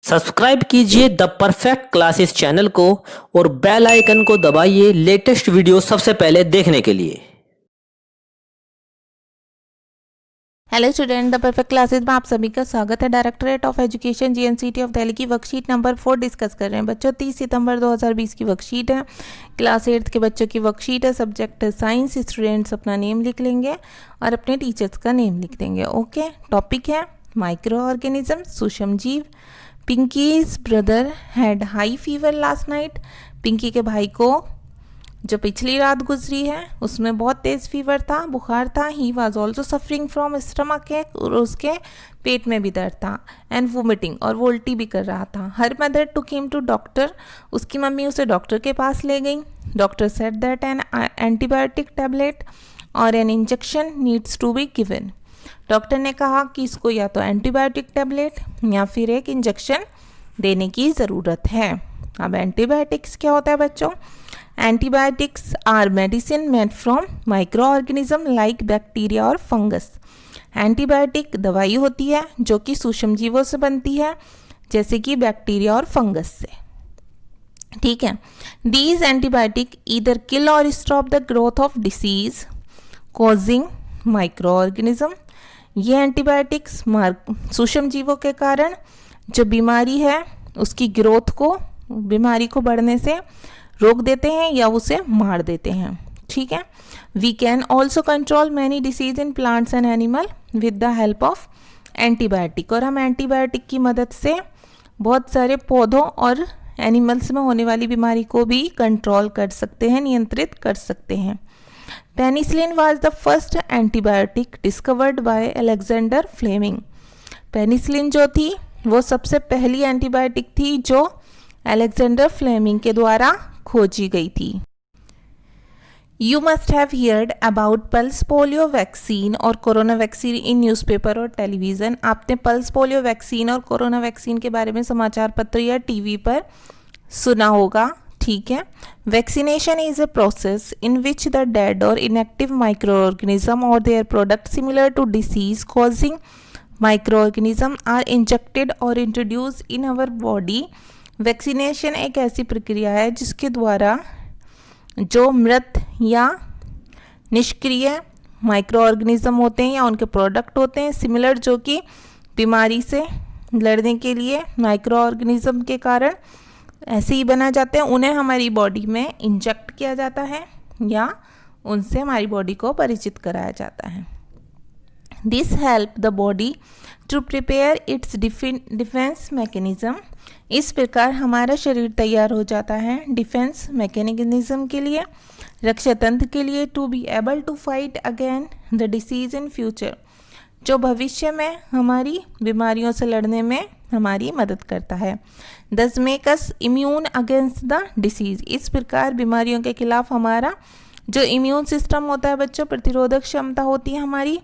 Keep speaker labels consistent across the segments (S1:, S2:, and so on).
S1: Subscribe कीजिए the perfect classes channel को और बेल आइकन को दबाइए लेटेस्ट वीडियो सबसे पहले देखने के लिए।
S2: Hello student, the perfect classes में आप सभी का स्वागत है। Directorate of education GNCT of Delhi की वर्कशीट नंबर 4 डिस्कस कर रहे हैं बच्चों। 30 सितंबर 2020 की वर्कशीट है। क्लास 8 के बच्चों की वर्कशीट है। सब्जेक्ट है साइंस। स्टूडेंट्स अपना नेम लिख लेंगे और अपने टीचर्स का नेम लिख देंगे। ओके, टॉपिक है माइक्रो ऑर्गेनिज्म, सूक्ष्म जीव। Pinki's brother had high fever last night. Pinki के भाई को जो पिछली रात गुजरी है उसमें बहुत तेज़ फीवर था, बुखार था। He was also suffering from stomach एक, और उसके पेट में भी दर्द था। एंड वोमिटिंग, और वो उल्टी भी कर रहा था। Her mother took him to doctor, उसकी मम्मी उसे डॉक्टर के पास ले गई। Doctor said that an antibiotic tablet और an injection needs to be given. Doctor ने कहा कि इसको या तो एंटीबायोटिक टैबलेट या फिर एक इंजेक्शन देने की ज़रूरत है। अब एंटीबायोटिक्स क्या होता है बच्चों? Antibiotics are medicine made from microorganism like bacteria और फंगस। एंटीबायोटिक दवाई होती है जो कि सूक्ष्म जीवों से बनती है, जैसे कि बैक्टीरिया और फंगस से। ठीक है, दीज एंटीबायोटिक ईदर किल और stop the growth of disease causing micro organism. ये एंटीबायोटिक्स सूक्ष्म जीवों के कारण जो बीमारी है उसकी ग्रोथ को, बीमारी को बढ़ने से रोक देते हैं या उसे मार देते हैं। ठीक है, we can also control many disease in plants and animal with the help of antibiotic. और हम एंटीबायोटिक की मदद से बहुत सारे पौधों और एनिमल्स में होने वाली बीमारी को भी कंट्रोल कर सकते हैं, नियंत्रित कर सकते हैं। Penicillin was the first antibiotic discovered by Alexander Fleming. Penicillin जो थी वो सबसे पहली एंटीबायोटिक थी जो अलेक्जेंडर फ्लेमिंग के द्वारा खोजी गई थी। You must have heard about pulse polio vaccine और कोरोना वैक्सीन इन न्यूज़पेपर और टेलीविज़न। आपने पल्स पोलियो वैक्सीन और कोरोना वैक्सीन के बारे में समाचार पत्र या टीवी पर सुना होगा। ठीक है, vaccination is a process in which the dead और इनएक्टिव माइक्रो ऑर्गेनिज्म और their product similar to disease causing micro organism are injected और introduce in our body. Vaccination एक ऐसी प्रक्रिया है जिसके द्वारा जो मृत या निष्क्रिय माइक्रो ऑर्गेनिज्म होते हैं या उनके प्रोडक्ट होते हैं सिमिलर, जो कि बीमारी से लड़ने के लिए माइक्रो ऑर्गेनिज्म के कारण ऐसे ही बना जाते हैं, उन्हें हमारी बॉडी में इंजेक्ट किया जाता है या उनसे हमारी बॉडी को परिचित कराया जाता है। This help the body to prepare its defence mechanism. इस प्रकार हमारा शरीर तैयार हो जाता है डिफेंस मैकेनिज्म के लिए, रक्षा तंत्र के लिए, to be able to fight again the disease in future, जो भविष्य में हमारी बीमारियों से लड़ने में हमारी मदद करता है। दस make us immune against the disease. इस प्रकार बीमारियों के खिलाफ हमारा जो इम्यून सिस्टम होता है बच्चों, प्रतिरोधक क्षमता होती है हमारी,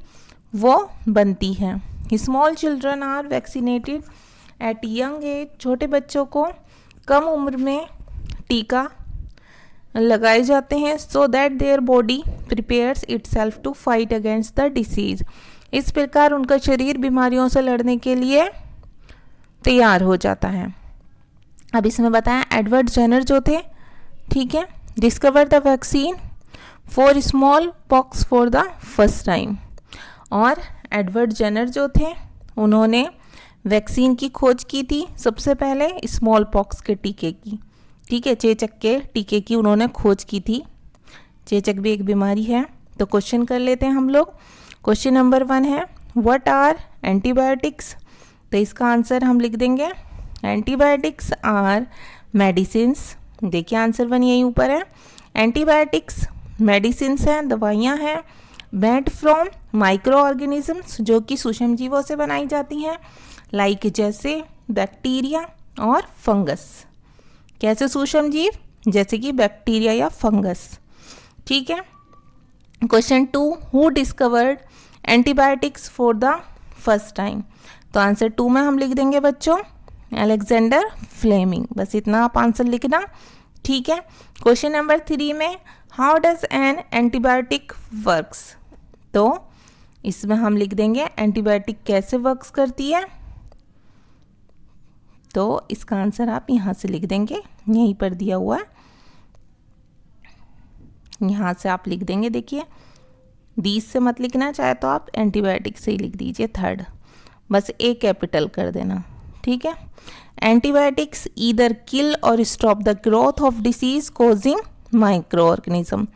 S2: वो बनती है। Small children are vaccinated at young age. छोटे बच्चों को कम उम्र में टीका लगाए जाते हैं so that their body prepares itself to fight against the disease. इस प्रकार उनका शरीर बीमारियों से लड़ने के लिए तैयार हो जाता है। अब इसमें बताएं एडवर्ड जेनर जो थे, ठीक है, discover the vaccine for small pox for the first time. और एडवर्ड जेनर जो थे उन्होंने वैक्सीन की खोज की थी सबसे पहले स्मॉल पॉक्स के टीके की। ठीक है, चेचक के टीके की उन्होंने खोज की थी। चेचक भी एक बीमारी है। तो क्वेश्चन कर लेते हैं हम लोग। क्वेश्चन नंबर 1 है व्हाट आर एंटीबायोटिक्स। तो इसका आंसर हम लिख देंगे एंटीबायोटिक्स आर मेडिसिन्स। देखिए आंसर 1 यही ऊपर है। एंटीबायोटिक्स मेडिसिन्स हैं, दवाइयाँ हैं, मेड फ्रॉम माइक्रो ऑर्गेनिजम्स, जो कि सूक्ष्म जीवों से बनाई जाती हैं, लाइक जैसे बैक्टीरिया और फंगस। कैसे सूक्ष्म जीव? जैसे कि बैक्टीरिया या फंगस। ठीक है। Question 2 who discovered antibiotics for the first time. तो आंसर 2 में हम लिख देंगे बच्चों अलेक्जेंडर फ्लेमिंग। बस इतना आप आंसर लिखना। ठीक है। क्वेश्चन नंबर 3 में how does an antibiotic works. तो इसमें हम लिख देंगे एंटीबायोटिक कैसे वर्क्स करती है। तो इसका आंसर आप यहाँ से लिख देंगे, यहीं पर दिया हुआ है, यहाँ से आप लिख देंगे। देखिए दीस से मत लिखना, चाहे तो आप एंटीबायोटिक से ही लिख दीजिए थर्ड, बस ए कैपिटल कर देना, ठीक है। एंटीबायोटिक्स ईदर किल और stop the growth of disease causing micro organism.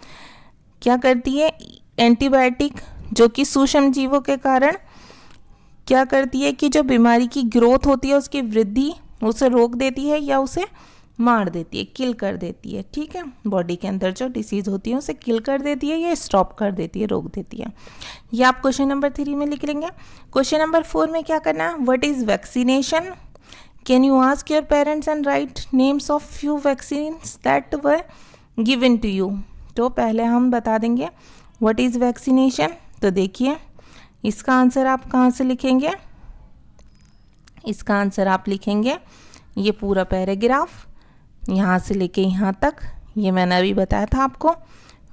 S2: क्या करती है एंटीबायोटिक, जो कि सूक्ष्म जीवों के कारण क्या करती है कि जो बीमारी की ग्रोथ होती है उसकी वृद्धि उसे रोक देती है या उसे मार देती है, किल कर देती है, ठीक है। बॉडी के अंदर जो डिसीज़ होती है उसे किल कर देती है या स्टॉप कर देती है, रोक देती है। ये आप क्वेश्चन नंबर 3 में लिख लेंगे। क्वेश्चन नंबर 4 में क्या करना है, what is vaccination, can you ask your parents and write names of few vaccines that were given to you. तो पहले हम बता देंगे व्हाट इज़ वैक्सीनेशन। तो देखिए इसका आंसर आप कहाँ से लिखेंगे, इसका आंसर आप लिखेंगे ये पूरा पैराग्राफ यहाँ से लेके यहाँ तक, ये मैंने अभी बताया था आपको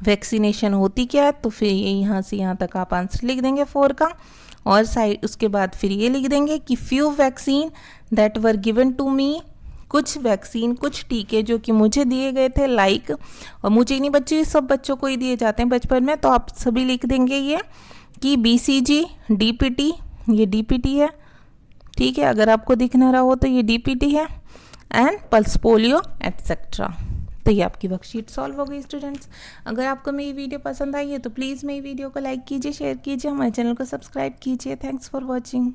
S2: वैक्सीनेशन होती क्या है। तो फिर ये यहाँ से यहाँ तक आप आंसर लिख देंगे 4 का, और साइड उसके बाद फिर ये लिख देंगे कि few vaccine that were given to me, कुछ वैक्सीन कुछ टीके जो कि मुझे दिए गए थे, लाइक, और मुझे नहीं बच्चे, सब बच्चों को ही दिए जाते हैं बचपन में, तो आप सभी लिख देंगे ये कि BCG, DPT, ये DPT है, ठीक है, अगर आपको दिख ना रहा हो तो ये DPT है, एंड पल्स पोलियो एटसेट्रा। तो ये आपकी वर्कशीट सॉल्व हो गई स्टूडेंट्स। अगर आपको मेरी वीडियो पसंद आई है तो प्लीज़ मेरी वीडियो को लाइक कीजिए, शेयर कीजिए, हमारे चैनल को सब्सक्राइब कीजिए। Thanks for watching.